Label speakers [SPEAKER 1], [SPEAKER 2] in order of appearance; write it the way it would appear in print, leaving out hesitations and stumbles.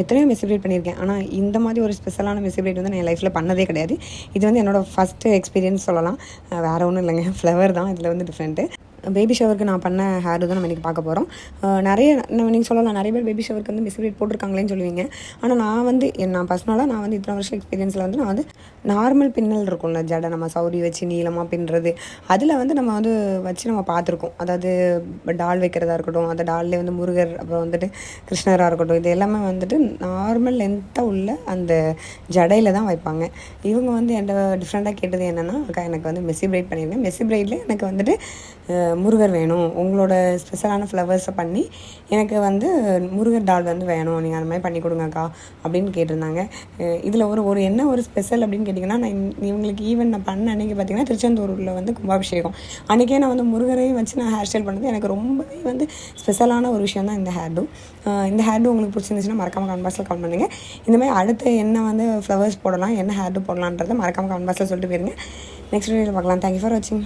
[SPEAKER 1] எத்தனையோ Messi bright பண்ணியிருக்கேன். ஆனால் இந்த மாதிரி ஒரு ஸ்பெஷலான மெஸ்ஸி பிரைட் வந்து நான் என் லைஃப்பில் பண்ணதே கிடையாது. இது வந்து என்னோடய ஃபஸ்ட்டு எக்ஸ்பீரியன்ஸ் சொல்லலாம். வேறு ஒன்றும் இல்லைங்க, ஃப்ளவர் தான் இதில் வந்து டிஃப்ரெண்ட்டு. பேபி ஷவருக்கு நான் பண்ண ஹேர் தான் நம்ம இன்றைக்கி பார்க்க போகிறோம். நிறைய நீங்கள் சொல்லலாம், நிறைய பேர் பேபி ஷவருக்கு வந்து மெஸ்ஸி பிரைட் போட்டிருக்காங்களேன்னு சொல்லுவீங்க. ஆனால் நான் பர்சனலாக நான் வந்து இத்தனை வருஷம் எக்ஸ்பீரியன்ஸில் வந்து நான் வந்து நார்மல் பின்னல் இருக்கும்ல, ஜடை நம்ம சௌரி வச்சு நீளமாக பின்னுறது, அதில் வந்து நம்ம வந்து வச்சு நம்ம பார்த்துருக்கோம். அதாவது டால் வைக்கிறதா இருக்கட்டும், அந்த டால்லே வந்து முருகர், அப்புறம் வந்துட்டு கிருஷ்ணராக இருக்கட்டும், இது எல்லாமே வந்துட்டு நார்மல் லென்த்தாக உள்ள அந்த ஜடையில் தான் வைப்பாங்க. இவங்க வந்து என்கிட்ட டிஃப்ரெண்ட்டாக கேட்டது என்னென்னா, அக்கா எனக்கு வந்து மெஸ்ஸி பிரைட் பண்ணியிருக்கேன், மெஸ்ஸி பிரைடில் எனக்கு வந்துட்டு முருகர் வேணும், உங்களோட ஸ்பெஷலான ஃப்ளவர்ஸை பண்ணி எனக்கு வந்து முருகர் டால் வந்து வேணும், நீங்கள் அந்த மாதிரி பண்ணி கொடுங்கக்கா அப்படின்னு கேட்டிருந்தாங்க. இதில் ஒரு என்ன ஒரு ஸ்பெஷல் அப்படின்னு கேட்டிங்கன்னா, நான் இவங்களுக்கு ஈவெண்ட் நான் பண்ண அன்றைக்கி பார்த்திங்கன்னா திருச்செந்தூரில் வந்து கும்பாபிஷேகம். அன்றைக்கே நான் வந்து முருகரையும் வச்சு நான் ஹேர் ஸ்டைல் பண்ணது எனக்கு ரொம்பவே வந்து ஸ்பெஷலான ஒரு விஷயம் தான் இந்த ஹேர்டு. இந்த ஹேர்டு உங்களுக்கு பிடிச்சிருந்துச்சுன்னா மறக்காமல் கமெண்ட் பாக்ஸில் கமெண்ட் பண்ணுங்கள். இந்தமாதிரி அடுத்து என்ன வந்து ஃப்ளவர்ஸ் போடலாம், என்ன ஹேர்டு போடலான்றதை மறக்காமல் கமெண்ட் பாக்ஸில் சொல்லிட்டு போயிருங்க. நெக்ஸ்ட் வீடியோவில் பார்க்கலாம். தேங்க்யூ ஃபார் வாட்சிங்.